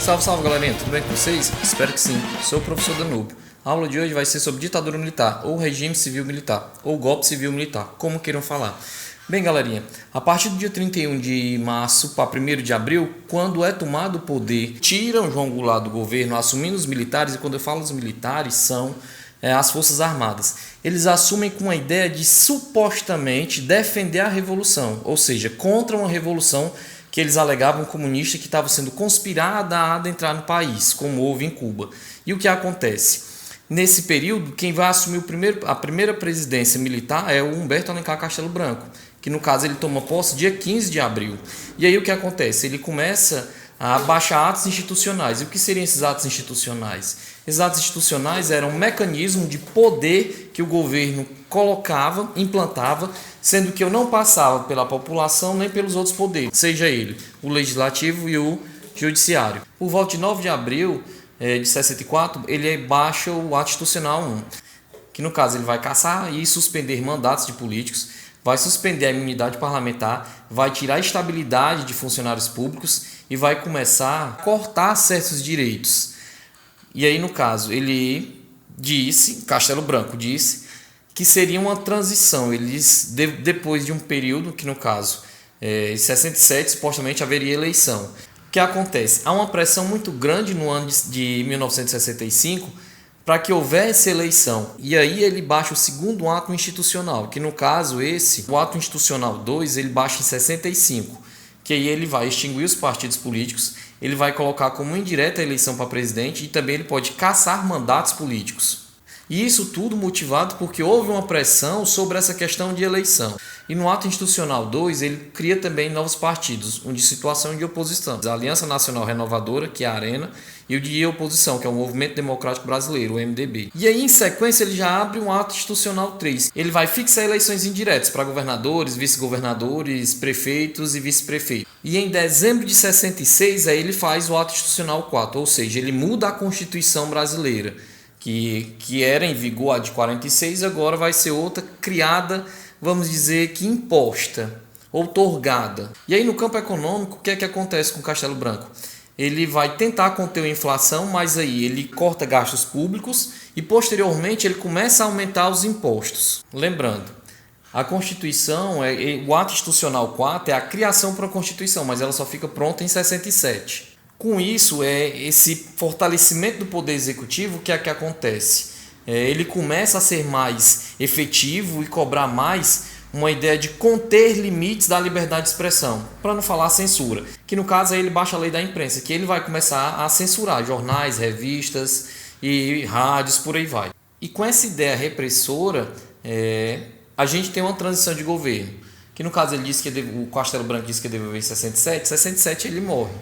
Salve, salve galerinha, tudo bem com vocês? Espero que sim, sou o professor Danúbio. A aula de hoje vai ser sobre ditadura militar, ou regime civil-militar, ou golpe civil-militar, como queiram falar. Bem galerinha, a partir do dia 31 de março para 1º de abril, quando é tomado o poder, tiram João Goulart do governo, assumindo os militares, e quando eu falo os militares, são as Forças Armadas. Eles assumem com a ideia de supostamente defender a revolução, ou seja, contra uma revolução que eles alegavam comunista que estava sendo conspirada a adentrar no país, como houve em Cuba. E o que acontece? Nesse período, quem vai assumir a primeira presidência militar é o Humberto Alencar Castelo Branco, que no caso ele toma posse dia 15 de abril. E aí o que acontece? Ele começa a baixar atos institucionais. E o que seriam esses atos institucionais? Esses atos institucionais eram um mecanismo de poder que o governo colocava, implantava, sendo que eu não passava pela população nem pelos outros poderes, seja ele o legislativo e o judiciário. Por volta de 9 de abril de 64, ele baixa o ato institucional 1, que no caso ele vai caçar e suspender mandatos de políticos, vai suspender a imunidade parlamentar, vai tirar a estabilidade de funcionários públicos e vai começar a cortar certos direitos. E aí, no caso, ele disse, Castelo Branco disse, que seria uma transição. Eles, depois de um período, que no caso, em 67, supostamente haveria eleição. O que acontece? Há uma pressão muito grande no ano de 1965 para que houvesse eleição. E aí ele baixa o segundo ato institucional, que no caso o ato institucional 2, ele baixa em 65, que aí ele vai extinguir os partidos políticos, ele vai colocar como indireta a eleição para presidente e também ele pode caçar mandatos políticos. E isso tudo motivado porque houve uma pressão sobre essa questão de eleição. E no ato institucional 2, ele cria também novos partidos, um de situação e de oposição. A Aliança Nacional Renovadora, que é a Arena, e o de oposição, que é o Movimento Democrático Brasileiro, o MDB. E aí, em sequência, ele já abre um ato institucional 3. Ele vai fixar eleições indiretas para governadores, vice-governadores, prefeitos e vice-prefeitos. E em dezembro de 66, aí ele faz o ato institucional 4, ou seja, ele muda a Constituição brasileira, que era em vigor a de 46, agora vai ser outra criada, vamos dizer que imposta, outorgada. E aí no campo econômico, o que é que acontece com o Castelo Branco? Ele vai tentar conter a inflação, mas aí ele corta gastos públicos e posteriormente ele começa a aumentar os impostos. Lembrando, a Constituição, o ato institucional 4 é a criação para a Constituição, mas ela só fica pronta em 67. Com isso, esse fortalecimento do poder executivo que é que acontece. Ele começa a ser mais efetivo e cobrar mais uma ideia de conter limites da liberdade de expressão, para não falar censura, que no caso aí ele baixa a lei da imprensa, que ele vai começar a censurar jornais, revistas e rádios, por aí vai. E com essa ideia repressora, a gente tem uma transição de governo, que no caso ele disse que o Castelo Branco disse que ele devolveu em 67 ele morre.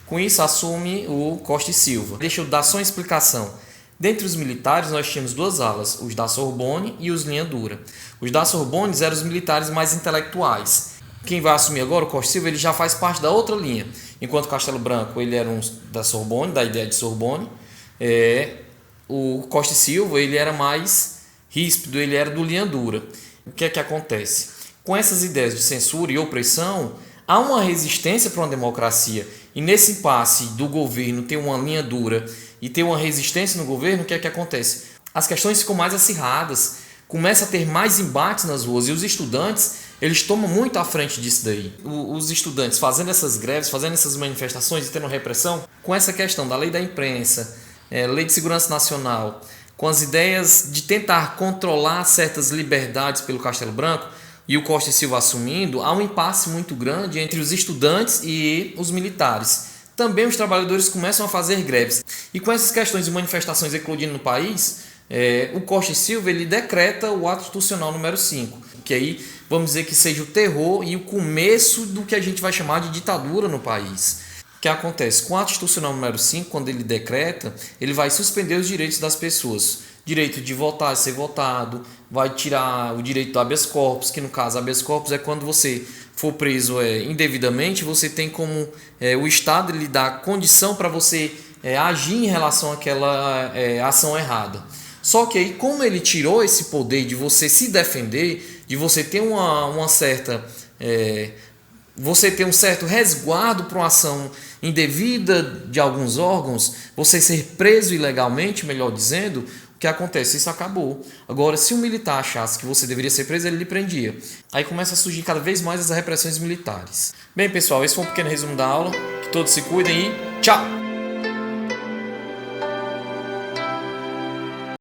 Com isso assume o Costa e Silva. Deixa eu dar só uma explicação. Dentre os militares nós tínhamos duas alas, os da Sorbonne e os linha dura. Os da Sorbonne eram os militares mais intelectuais. Quem vai assumir agora, o Costa e Silva, ele já faz parte da outra linha. Enquanto o Castelo Branco ele era um da Sorbonne, da ideia de Sorbonne, o Costa e Silva ele era mais ríspido, ele era do linha dura. O que é que acontece? Com essas ideias de censura e opressão, há uma resistência para uma democracia. E nesse impasse do governo ter uma linha dura e ter uma resistência no governo, o que é que acontece? As questões ficam mais acirradas, começa a ter mais embates nas ruas e os estudantes, eles tomam muito à frente disso daí. Os estudantes fazendo essas greves, fazendo essas manifestações e tendo repressão, com essa questão da lei da imprensa, lei de segurança nacional, com as ideias de tentar controlar certas liberdades pelo Castelo Branco, e o Costa e Silva assumindo, há um impasse muito grande entre os estudantes e os militares. Também os trabalhadores começam a fazer greves. E com essas questões de manifestações eclodindo no país, o Costa e Silva ele decreta o ato institucional número 5, que aí vamos dizer que seja o terror e o começo do que a gente vai chamar de ditadura no país. O que acontece? Com o ato institucional número 5, quando ele decreta, ele vai suspender os direitos das pessoas. Direito de votar, ser votado, vai tirar o direito do habeas corpus, que no caso habeas corpus é quando você for preso indevidamente, você tem como o Estado lhe dá condição para você agir em relação àquela ação errada. Só que aí, como ele tirou esse poder de você se defender, de você ter uma certa você ter um certo resguardo para uma ação indevida de alguns órgãos, você ser preso ilegalmente, melhor dizendo, o que acontece? Isso acabou. Agora, se um militar achasse que você deveria ser preso, ele lhe prendia. Aí começa a surgir cada vez mais as repressões militares. Bem, pessoal, esse foi um pequeno resumo da aula. Que todos se cuidem e tchau!